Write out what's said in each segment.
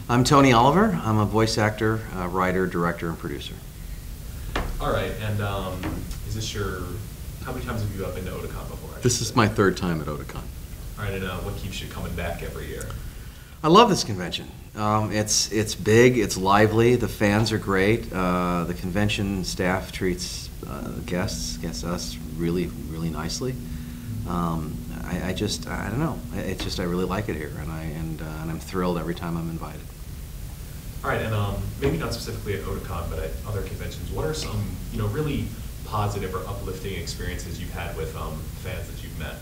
I'm Tony Oliver. I'm a voice actor, writer, director, and producer. All right, and is this your, how many times have you been to Otakon before? This is my third time at Otakon. All right, and what keeps you coming back every year? I love this convention. It's big, it's lively, the fans are great, the convention staff treats guests, us really nicely. I don't know. It's just I really like it here, and I'm thrilled every time I'm invited. All right, and maybe not specifically at Otakon, but at other conventions, what are some really positive or uplifting experiences you've had with fans that you've met?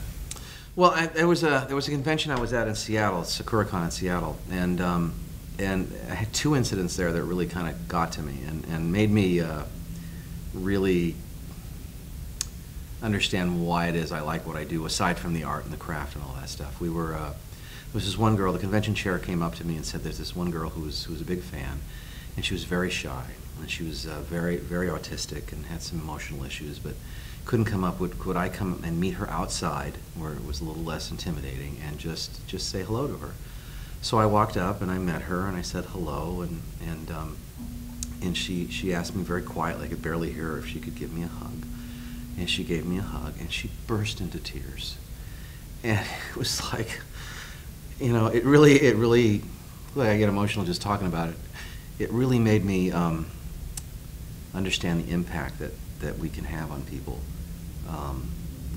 Well, there was a convention I was at in Seattle, SakuraCon in Seattle, and I had two incidents there that really kind of got to me and made me really understand why it is I like what I do, aside from the art and the craft and all that stuff. There was this one girl, the convention chair came up to me and said there's this one girl who was a big fan, and she was very shy, and she was very autistic and had some emotional issues, but couldn't come up with, could I come and meet her outside where it was a little less intimidating and just say hello to her. So I walked up and I met her and I said hello, and she asked me very quietly, I could barely hear her, if she could give me a hug. And she gave me a hug, and she burst into tears. And it was like, it really, I get emotional just talking about it. It really made me understand the impact that we can have on people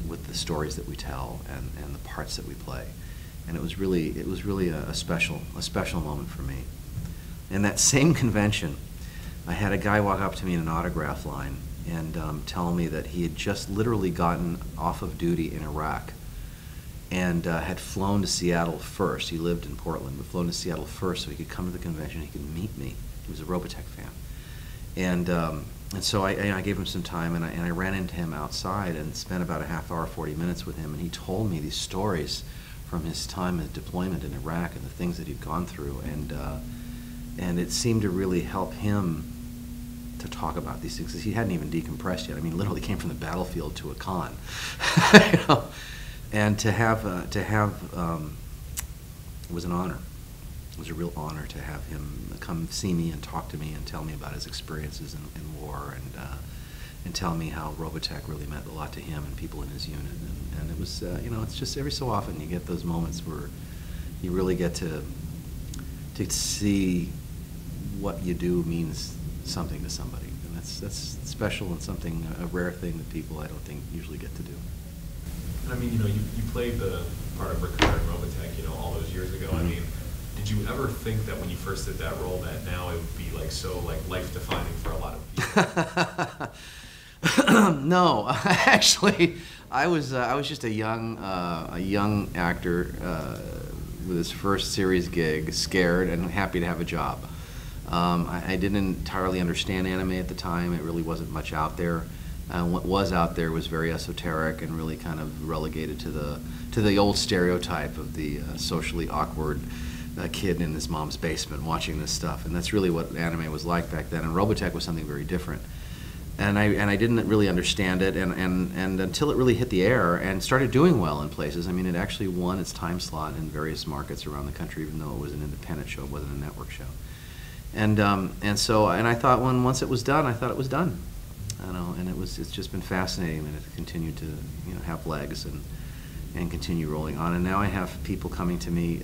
with the stories that we tell and the parts that we play. And it was really a special moment for me. In that same convention, I had a guy walk up to me in an autograph line and tell me that he had just literally gotten off of duty in Iraq and had flown to Seattle first. He lived in Portland, but flown to Seattle first so he could come to the convention, he could meet me. He was a Robotech fan. And so I gave him some time, and I ran into him outside and spent about a half hour, 40 minutes with him, and he told me these stories from his time at deployment in Iraq and the things that he'd gone through, and it seemed to really help him to talk about these things, because he hadn't even decompressed yet. I mean, literally came from the battlefield to a con. And to have it was an honor. It was a real honor to have him come see me and talk to me and tell me about his experiences in war and tell me how Robotech really meant a lot to him and people in his unit. And it was, it's just every so often you get those moments where you really get to see what you do means something to somebody, and that's special and something, a rare thing that people I don't think usually get to do. And I mean, you played the part of Rick in Robotech, all those years ago. Mm-hmm. I mean, did you ever think that when you first did that role that now it would be so life-defining for a lot of people? No, actually, I was just a young actor with his first series gig, scared and happy to have a job. I didn't entirely understand anime at the time. It really wasn't much out there. What was out there was very esoteric and really kind of relegated to the old stereotype of the socially awkward kid in his mom's basement watching this stuff. And that's really what anime was like back then. And Robotech was something very different. And I didn't really understand it, and until it really hit the air and started doing well in places. I mean, it actually won its time slot in various markets around the country, even though it was an independent show, it wasn't a network show. And I thought once it was done, I thought it was done. And it's just been fascinating that it continued to have legs and continue rolling on. And now I have people coming to me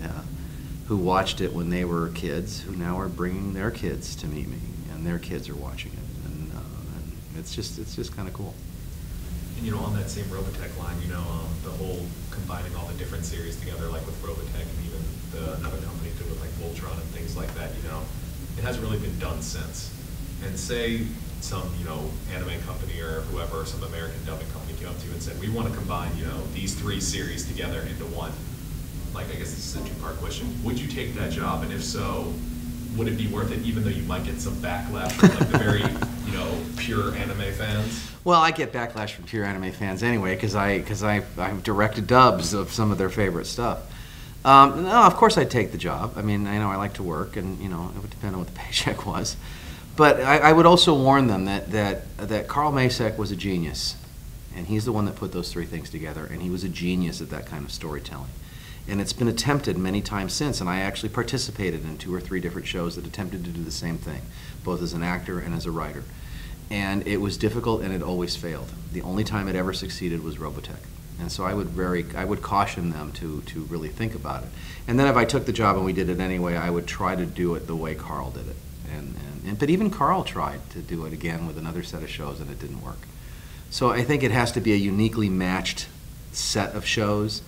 who watched it when they were kids, who now are bringing their kids to meet me, and their kids are watching it, and it's just kind of cool. And on that same Robotech line, the whole combining all the different series together, like with Robotech and even another company did with Voltron and things like that, it hasn't really been done since. And say some, anime company or whoever, some American dubbing company came up to you and said, we want to combine, these three series together into one. I guess this is a two-part question. Would you take that job? And if so, would it be worth it, even though you might get some backlash from the very, pure anime fans? Well, I get backlash from pure anime fans anyway, because I've directed dubs of some of their favorite stuff. No, of course I'd take the job. I mean, I like to work, and it would depend on what the paycheck was. But I would also warn them that Carl Macek was a genius, and he's the one that put those three things together, and he was a genius at that kind of storytelling. And it's been attempted many times since, and I actually participated in 2 or 3 different shows that attempted to do the same thing, both as an actor and as a writer. And it was difficult, and it always failed. The only time it ever succeeded was Robotech. And so I would caution them to really think about it. And then if I took the job and we did it anyway, I would try to do it the way Carl did it. But even Carl tried to do it again with another set of shows, and it didn't work. So I think it has to be a uniquely matched set of shows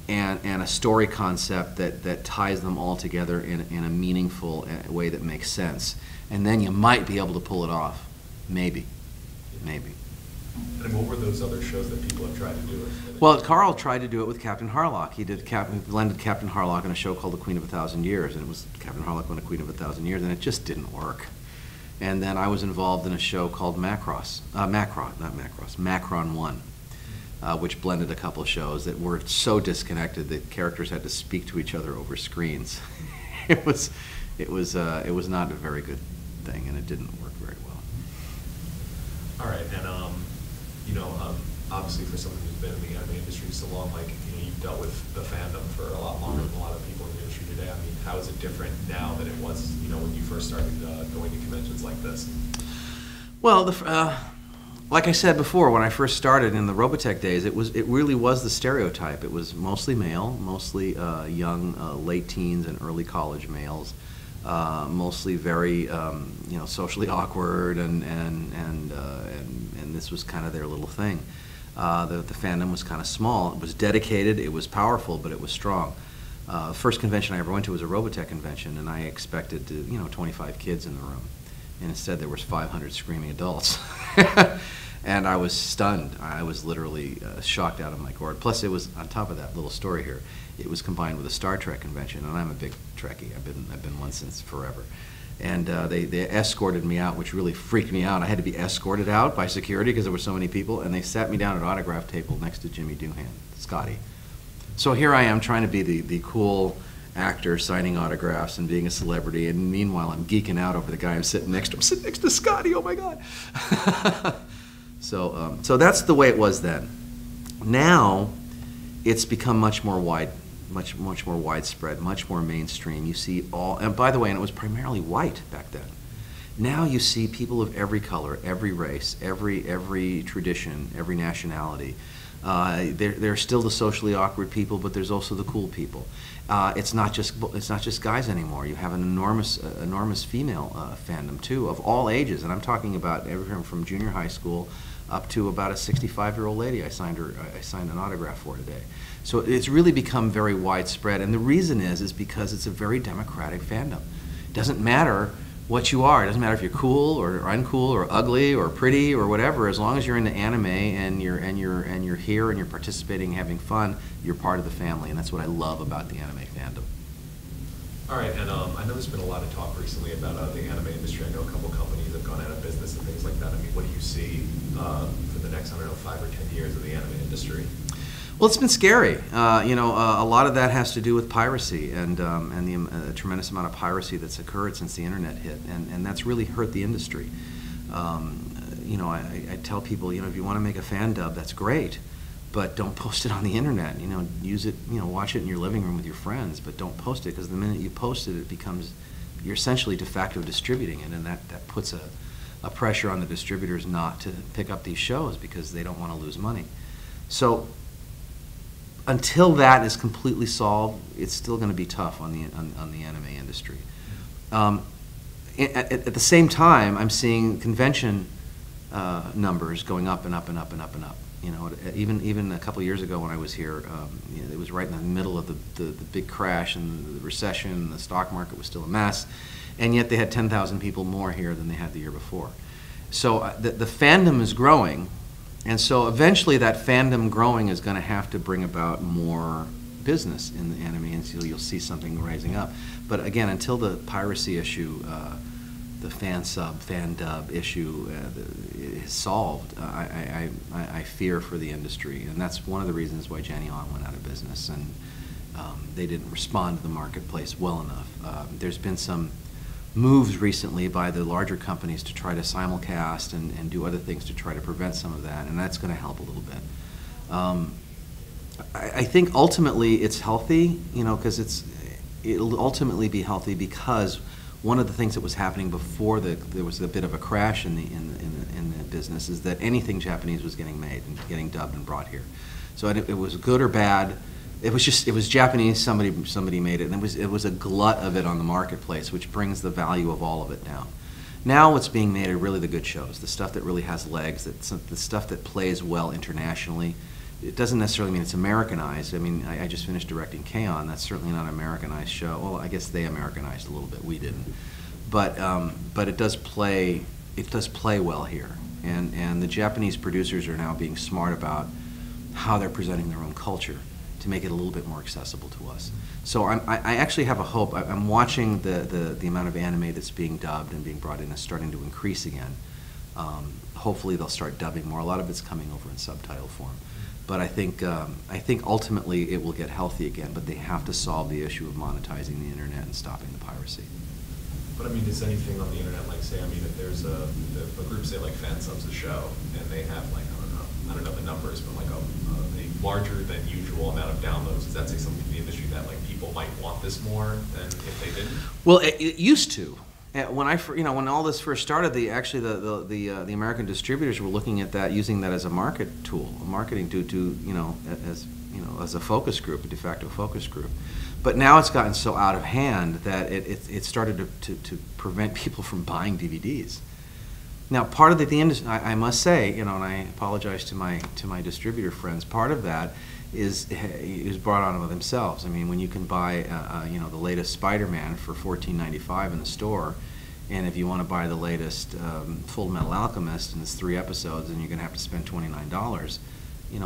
and a story concept that ties them all together in a meaningful way that makes sense. And then you might be able to pull it off. Maybe. Maybe. And what were those other shows that people have tried to do it? Well, Carl tried to do it with Captain Harlock. He blended Captain Harlock in a show called The Queen of 1,000 Years, and it was Captain Harlock and the Queen of 1,000 Years, and it just didn't work. And then I was involved in a show called Macron 1, which blended a couple of shows that were so disconnected that characters had to speak to each other over screens. It was not a very good thing, and it didn't work very well. All right, and obviously for someone who's been in the anime industry so long, you've dealt with the fandom for a lot longer than a lot of people in the industry today. I mean, how is it different now than it was, when you first started going to conventions like this? Well, like I said before, when I first started in the Robotech days, it really was the stereotype. It was mostly male, mostly young, late teens and early college males, mostly very socially awkward, and this was kind of their little thing. The fandom was kind of small. It was dedicated, it was powerful, but it was strong. First convention I ever went to was a Robotech convention, and I expected 25 kids in the room, and instead there was 500 screaming adults. And I was stunned. I was literally shocked out of my gourd. Plus, it was, on top of that little story here, it was combined with a Star Trek convention, and I'm a big Trekkie. I've been one since forever. And they escorted me out, which really freaked me out. I had to be escorted out by security because there were so many people, and they sat me down at an autograph table next to Jimmy Doohan, Scotty. So here I am trying to be the cool actor signing autographs and being a celebrity, and meanwhile I'm geeking out over the guy I'm sitting next to. I'm sitting next to Scotty, oh my God. So that's the way it was then. Now it's become much more widespread, much more mainstream. You see and by the way, and it was primarily white back then. Now you see people of every color, every race, every tradition, every nationality. There are still the socially awkward people, but there's also the cool people. It's not just guys anymore. You have an enormous female fandom too, of all ages, and I'm talking about everything from junior high school up to about a 65-year-old lady I signed an autograph for today. So it's really become very widespread, and the reason is because it's a very democratic fandom. It doesn't matter what you are. It doesn't matter if you're cool or uncool or ugly or pretty or whatever. As long as you're into anime and you're here and you're participating, having fun, you're part of the family, and that's what I love about the anime fandom. All right, and I know there's been a lot of talk recently about the anime industry. I know a couple companies have gone out of business and things like that. I mean, what do you see for the next, 5 or 10 years of the anime industry? Well, it's been scary. A lot of that has to do with piracy and the tremendous amount of piracy that's occurred since the internet hit, and that's really hurt the industry. I tell people, if you want to make a fan dub, that's great, but don't post it on the internet. Use it, watch it in your living room with your friends, but don't post it, because the minute you post it, you're essentially de facto distributing it, and that puts a pressure on the distributors not to pick up these shows because they don't want to lose money. So until that is completely solved, it's still going to be tough on the anime industry. At the same time, I'm seeing convention numbers going up and up and up and up and up. Even a couple of years ago when I was here, it was right in the middle of the big crash and the recession, and the stock market was still a mess, and yet they had 10,000 people more here than they had the year before. So the fandom is growing. And so eventually that fandom growing is going to have to bring about more business in the anime, and so you'll see something rising up. But again, until the piracy issue, the fan dub issue is solved, I fear for the industry. And that's one of the reasons why Jenny On went out of business, and they didn't respond to the marketplace well enough. There's been some moves recently by the larger companies to try to simulcast and do other things to try to prevent some of that, and that's going to help a little bit. I think ultimately it's healthy, you know, because it'll ultimately be healthy because one of the things that was happening before there was a bit of a crash in the business is that anything Japanese was getting made and getting dubbed and brought here. So it was good or bad. It was Japanese. Somebody made it, and it was a glut of it on the marketplace, which brings the value of all of it down. Now what's being made are really the good shows, the stuff that really has legs, the stuff that plays well internationally. It doesn't necessarily mean it's Americanized. I mean, I just finished directing K-On! That's certainly not an Americanized show. Well, I guess they Americanized a little bit. We didn't, but it does play well here, and the Japanese producers are now being smart about how they're presenting their own culture to make it a little bit more accessible to us. So I actually have a hope. I'm watching the amount of anime that's being dubbed and being brought in is starting to increase again. Hopefully they'll start dubbing more. A lot of it's coming over in subtitle form. But I think ultimately it will get healthy again, but they have to solve the issue of monetizing the internet and stopping the piracy. But I mean, is anything on the internet, like say, I mean, if there's a group, say like fan subs a show, and they have like, I don't know the numbers, but like a larger than usual amount of downloads, does that say something to the industry that like people might want this more than if they didn't? Well, it used to. When all this first started, the American distributors were looking at that, using that as a market tool, a marketing as a focus group, a de facto focus group. But now it's gotten so out of hand that it started to prevent people from buying DVDs. Now, part of the industry, I must say, and I apologize to my distributor friends, part of that is brought on by themselves. I mean, when you can buy the latest Spider-Man for $14.95 in the store, and if you want to buy the latest Full Metal Alchemist and it's 3 episodes, and you're going to have to spend $29,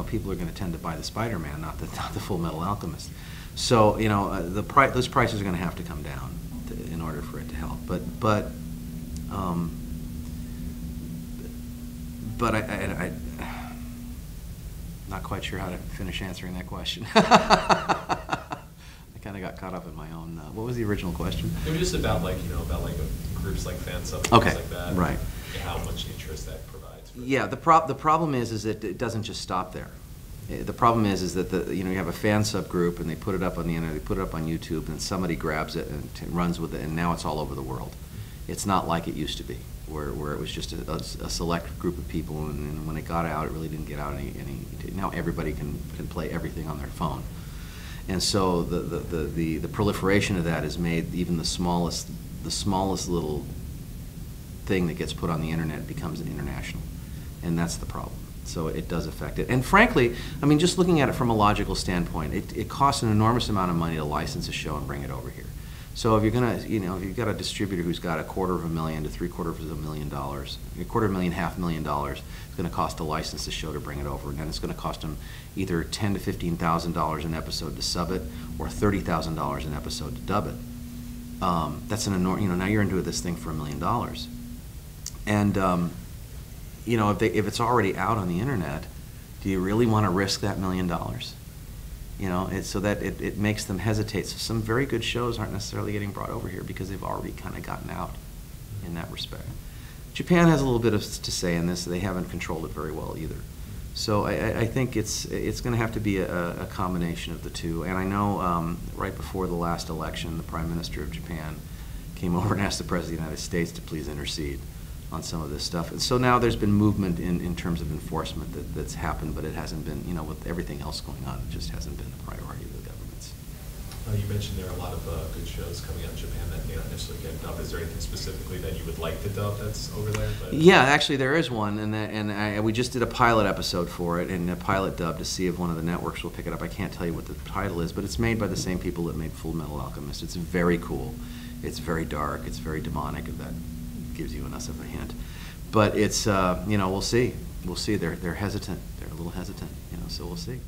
people are going to tend to buy the Spider-Man, not the Full Metal Alchemist. So those prices are going to have to come down in order for it to help. But I'm not quite sure how to finish answering that question. I kind of got caught up in my own. What was the original question? It was just about groups like fan subs, okay, things like that. Right. And how much interest that provides. Yeah, the problem is that it doesn't just stop there. The problem is that you have a fan subgroup and they put it up on the internet, they put it up on YouTube, and somebody grabs it and runs with it, and now it's all over the world. It's not like it used to be, where it was just a select group of people, and when it got out, it really didn't get out any. Now everybody can play everything on their phone, and so the proliferation of that has made even the smallest little thing that gets put on the internet becomes an international, and that's the problem. So it does affect it. And frankly, I mean, just looking at it from a logical standpoint, it costs an enormous amount of money to license a show and bring it over here. So if you're gonna, if you've got a distributor who's got $250,000 to $750,000, $250,000, $500,000, it's going to cost to license the show to bring it over, and then it's going to cost them either $10,000 to $15,000 an episode to sub it, or $30,000 an episode to dub it. That's an enormous. Now you're into this thing for $1 million, and if it's already out on the internet, do you really want to risk that $1 million? So that it makes them hesitate. So some very good shows aren't necessarily getting brought over here because they've already kind of gotten out in that respect. Japan has a little bit to say in this. They haven't controlled it very well either. So I think it's going to have to be a combination of the two. And I know right before the last election, the Prime Minister of Japan came over and asked the President of the United States to please intercede on some of this stuff. And so now there's been movement in terms of enforcement that's happened, but it hasn't been, with everything else going on, it just hasn't been a priority of the governments. You mentioned there are a lot of good shows coming out in Japan that may not necessarily get dubbed. Is there anything specifically that you would like to dub that's over there? Yeah, actually there is one, and we just did a pilot episode for it, and a pilot dub to see if one of the networks will pick it up. I can't tell you what the title is, but it's made by the same people that made Full Metal Alchemist. It's very cool. It's very dark. It's very demonic, if that gives you enough of a hint. But it's, we'll see. We'll see. They're hesitant. They're a little hesitant, so we'll see.